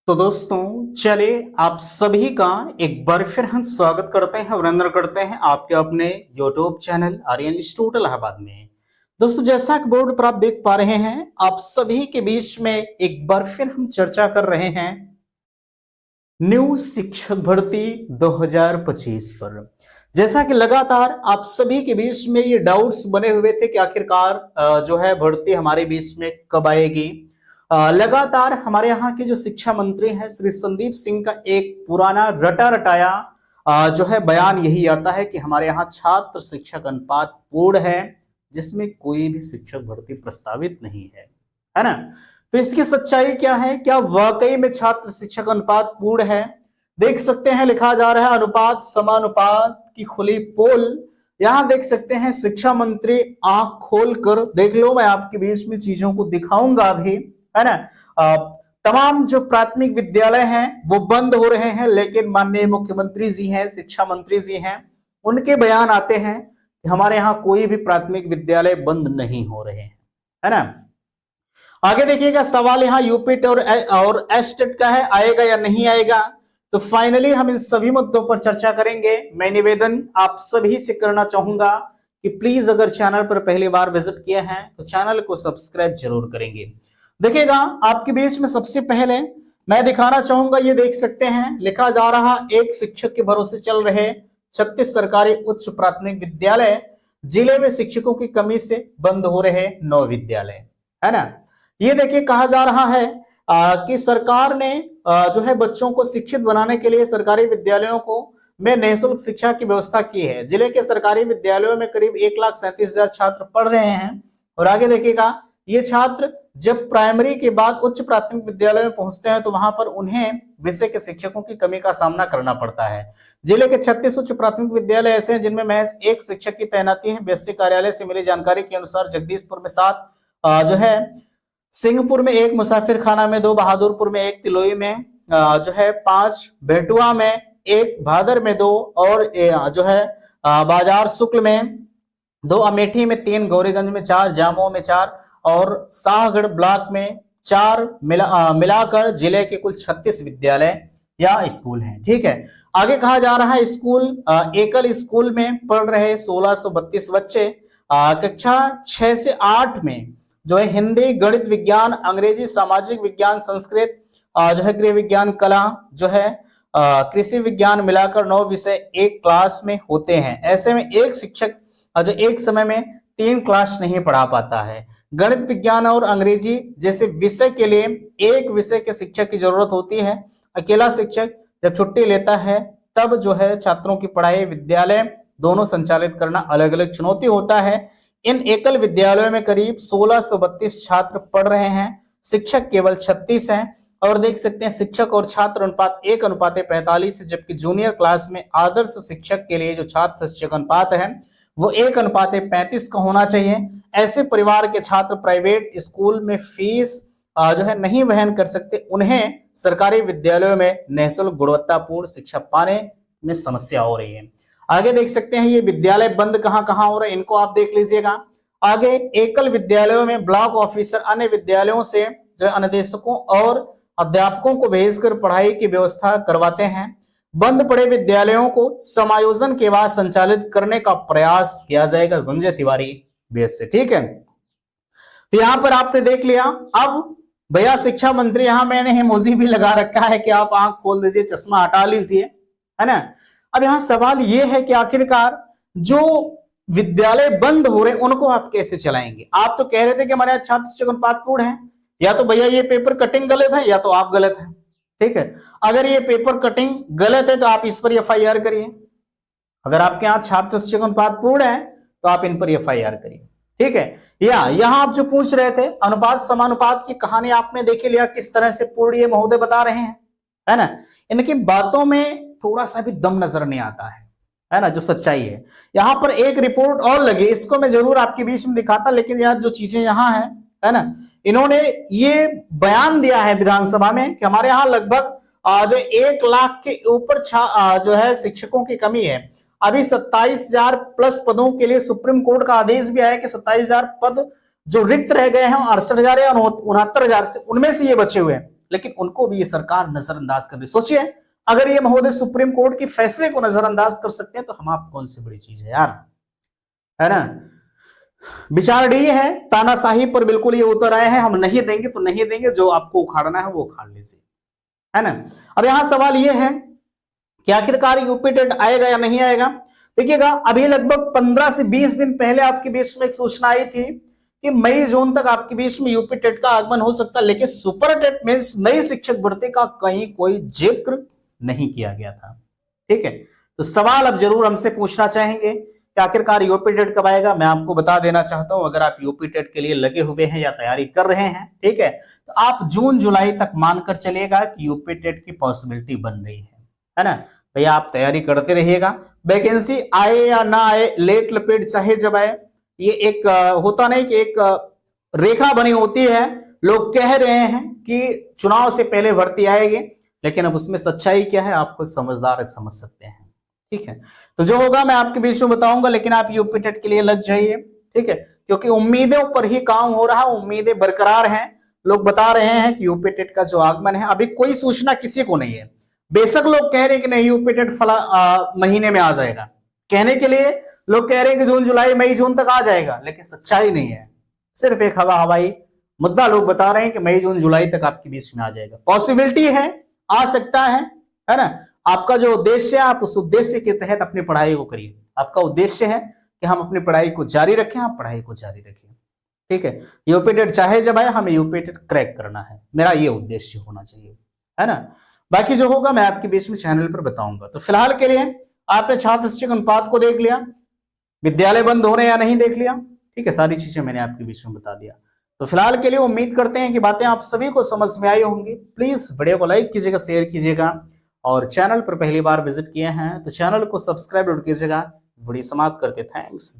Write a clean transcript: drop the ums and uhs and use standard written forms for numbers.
तो दोस्तों चलिए आप सभी का एक बार फिर हम स्वागत करते हैं, अभिनंदन करते हैं आपके अपने YouTube channel Aryan institute Allahabad में। दोस्तों जैसा कि बोर्ड पर आप देख पा रहे हैं, आप सभी के बीच में एक बार फिर हम चर्चा कर रहे हैं न्यू शिक्षक भर्ती 2025 पर। जैसा कि लगातार आप सभी के बीच में ये डाउट्स बने हुए थे कि आखिरकार जो है भर्ती हमारे बीच में कब आएगी। लगातार हमारे यहाँ के जो शिक्षा मंत्री हैं श्री संदीप सिंह का एक पुराना रटा रटाया जो है बयान यही आता है कि हमारे यहाँ छात्र शिक्षक अनुपात पूर्ण है, जिसमें कोई भी शिक्षक भर्ती प्रस्तावित नहीं है ना। तो इसकी सच्चाई क्या है, क्या वाकई में छात्र शिक्षक अनुपात पूर्ण है? देख सकते हैं लिखा जा रहा है अनुपात समानुपात की खुली पोल। यहां देख सकते हैं शिक्षा मंत्री आंख खोलकर देख लो, मैं आपके बीच में चीजों को दिखाऊंगा भी, है ना। तमाम जो प्राथमिक विद्यालय हैं वो बंद हो रहे हैं, लेकिन माननीय मुख्यमंत्री जी हैं, शिक्षा मंत्री जी हैं, उनके बयान आते हैं कि हमारे यहाँ कोई भी प्राथमिक विद्यालय बंद नहीं हो रहे हैं, है ना। आगे देखिएगा सवाल यहाँ यूपी और एस्टेट का है, आएगा या नहीं आएगा। तो फाइनली हम इन सभी मुद्दों पर चर्चा करेंगे। मैं निवेदन आप सभी से करना चाहूंगा कि प्लीज अगर चैनल पर पहली बार विजिट किए हैं तो चैनल को सब्सक्राइब जरूर करेंगे। देखिएगा आपके बीच में सबसे पहले मैं दिखाना चाहूंगा, ये देख सकते हैं लिखा जा रहा एक शिक्षक के भरोसे चल रहे 36 सरकारी उच्च प्राथमिक विद्यालय, जिले में शिक्षकों की कमी से बंद हो रहे 9 विद्यालय, है ना। ये देखिए कहा जा रहा है कि सरकार ने जो है बच्चों को शिक्षित बनाने के लिए सरकारी विद्यालयों को में निःशुल्क शिक्षा की व्यवस्था की है। जिले के सरकारी विद्यालयों में करीब 1,37,000 छात्र पढ़ रहे हैं। और आगे देखिएगा ये छात्र जब प्राइमरी के बाद उच्च प्राथमिक विद्यालय में पहुंचते हैं तो वहां पर उन्हें विषय के शिक्षकों की कमी का सामना करना पड़ता है। जिले के 36 उच्च प्राथमिक विद्यालय ऐसे हैं जिनमें महज एक शिक्षक की तैनाती है। बीएससी कार्यालय से मिली जानकारी के अनुसार जगदीशपुर में 7 जो है, सिंहपुर में 1, मुसाफिर खाना में 2, बहादुरपुर में 1, तिलोई में जो है 5, बेटुआ में 1, भादर में 2 और जो है बाजार शुक्ल में 2, अमेठी में 3, गौरीगंज में 4, जामो में 4 और शाहगढ़ ब्लॉक में 4 मिलाकर जिले के कुल 36 विद्यालय या स्कूल हैं। ठीक है, आगे कहा जा रहा है स्कूल एकल स्कूल में पढ़ रहे 1632 बच्चे कक्षा 6 से 8 में जो है हिंदी, गणित, विज्ञान, अंग्रेजी, सामाजिक विज्ञान, संस्कृत जो है गृह विज्ञान, कला जो है कृषि विज्ञान मिलाकर 9 विषय एक क्लास में होते हैं। ऐसे में एक शिक्षक जो एक समय में 3 क्लास नहीं पढ़ा पाता है। गणित, विज्ञान और अंग्रेजी जैसे विषय के लिए एक विषय के शिक्षक की जरूरत होती है। अकेला शिक्षक जब छुट्टी लेता है तब जो है छात्रों की पढ़ाई विद्यालय दोनों संचालित करना अलग अलग चुनौती होता है। इन एकल विद्यालयों में करीब 1632 छात्र पढ़ रहे हैं, शिक्षक केवल 36 हैं। और देख सकते हैं शिक्षक और छात्र अनुपात 1:45 है, जबकि जूनियर क्लास में आदर्श शिक्षक के लिए जो छात्र शिक्षक अनुपात है वो 1:35 का होना चाहिए। ऐसे परिवार के छात्र प्राइवेट स्कूल में फीस जो है नहीं वहन कर सकते, उन्हें सरकारी विद्यालयों में निःशुल्क गुणवत्तापूर्ण शिक्षा पाने में समस्या हो रही है। आगे देख सकते हैं ये विद्यालय बंद कहां कहां हो रहे हैं, इनको आप देख लीजिएगा। आगे एकल विद्यालयों में ब्लॉक ऑफिसर अन्य विद्यालयों से जो अनुदेशकों और अध्यापकों को भेजकर पढ़ाई की व्यवस्था करवाते हैं। बंद पड़े विद्यालयों को समायोजन के बाद संचालित करने का प्रयास किया जाएगा। संजय तिवारी बेस से, ठीक है। तो यहां पर आपने देख लिया। अब भैया शिक्षा मंत्री, यहां मैंने इमोजी भी लगा रखा है कि आप आंख खोल दीजिए, चश्मा हटा लीजिए, है ना। अब यहां सवाल यह है कि आखिरकार जो विद्यालय बंद हो रहे हैं उनको आप कैसे चलाएंगे। आप तो कह रहे थे कि हमारे यहाँ छात्र शिक्षक अनुपात पूर्ण है, या तो भैया ये पेपर कटिंग गलत है या तो आप गलत है, ठीक है। अगर ये पेपर कटिंग गलत है तो आप इस पर एफआईआर करिए। अगर आपके यहाँ छात्र शिक्षक अनुपात पूर्ण है तो आप इन पर एफआईआर करिए, ठीक है। या यहां आप जो पूछ रहे थे अनुपात समानुपात की कहानी आपने देख लिया किस तरह से पूर्ण ये महोदय बता रहे हैं, है ना। इनकी बातों में थोड़ा सा भी दम नजर नहीं आता है ना, जो सच्चाई है। यहां पर एक रिपोर्ट और लगी, इसको मैं जरूर आपके बीच में दिखाता, लेकिन यार जो चीजें यहां है ना, इन्होंने ये बयान दिया है विधानसभा में कि हमारे यहाँ लगभग जो 1 लाख के ऊपर जो है शिक्षकों की कमी है। अभी 27,000 प्लस पदों के लिए सुप्रीम कोर्ट का आदेश भी आया कि 27,000 पद जो रिक्त रह गए हैं 68,000 या 69,000 से, उनमें से ये बचे हुए हैं। लेकिन उनको भी ये सरकार नजरअंदाज कर रही। सोचिए, अगर ये महोदय सुप्रीम कोर्ट के फैसले को नजरअंदाज कर सकते हैं तो हम आप कौन सी बड़ी चीज है यार, है ना। विचार डी है, तानाशाही पर बिल्कुल ये उतर आए हैं, हम नहीं देंगे तो नहीं देंगे, जो आपको उखाड़ना है वो उखाड़ लीजिए, है ना। अब यहां सवाल ये है कि आखिरकार यूपी टेट आएगा या नहीं आएगा। देखिएगा, अभी लगभग 15 से 20 दिन पहले आपके बीच में एक सूचना आई थी कि मई जून तक आपके बीच में यूपी टेट का आगमन हो सकता है, लेकिन सुपर टेट मींस नई शिक्षक भर्ती का कहीं कोई जिक्र नहीं किया गया था। ठीक है, तो सवाल अब जरूर हमसे पूछना चाहेंगे कि आखिरकार यूपी टेट कब आएगा। मैं आपको बता देना चाहता हूं, अगर आप यूपी टेट के लिए लगे हुए हैं या तैयारी कर रहे हैं, ठीक है, तो आप जून जुलाई तक मानकर चलिएगा कि यूपी टेट की पॉसिबिलिटी बन रही है ना। भैया आप तैयारी करते रहिएगा, वैकेंसी आए या ना आए, लेट लपेट चाहे जब आए, ये एक होता नहीं कि एक रेखा बनी होती है। लोग कह रहे हैं कि चुनाव से पहले भर्ती आएगी, लेकिन अब उसमें सच्चाई क्या है आपको समझदार समझ सकते हैं। ठीक है, तो जो होगा मैं आपके बीच में बताऊंगा, लेकिन आप यूपी टेट के लिए लग जाइए। ठीक है, क्योंकि उम्मीदों पर ही काम हो रहा है, उम्मीदें बरकरार हैं। लोग बता रहे हैं कि यूपी टेट का जो आगमन है, अभी कोई सूचना किसी को नहीं है। बेशक लोग कह रहे हैं कि नहीं यूपी टेट फला महीने में आ जाएगा, कहने के लिए लोग कह रहे हैं कि जून जुलाई मई जून तक आ जाएगा, लेकिन सच्चाई नहीं है, सिर्फ एक हवाई मुद्दा लोग बता रहे हैं कि मई जून जुलाई तक आपके बीच में आ जाएगा। पॉसिबिलिटी है, आ सकता है ना। आपका जो उद्देश्य है, आप उस उद्देश्य के तहत अपनी पढ़ाई को करिए। आपका उद्देश्य है कि हम अपनी पढ़ाई को जारी रखें, आप पढ़ाई को जारी रखें। ठीक है, यूपी टेट चाहे जब आए, हमें यूपी टेट क्रैक करना है, मेरा ये उद्देश्य होना चाहिए, है ना। बाकी जो होगा मैं आपके बीच में चैनल पर बताऊंगा। तो फिलहाल के लिए आपने छात्र शिक्षक अनुपात को देख लिया, विद्यालय बंद हो रहे हैं या नहीं देख लिया, ठीक है, सारी चीजें मैंने आपके बीच में बता दिया। तो फिलहाल के लिए उम्मीद करते हैं कि बातें आप सभी को समझ में आई होंगी। प्लीज वीडियो को लाइक कीजिएगा, शेयर कीजिएगा, और चैनल पर पहली बार विजिट किए हैं तो चैनल को सब्सक्राइब कीजिएगा। वीडियो समाप्त करते, थैंक्स।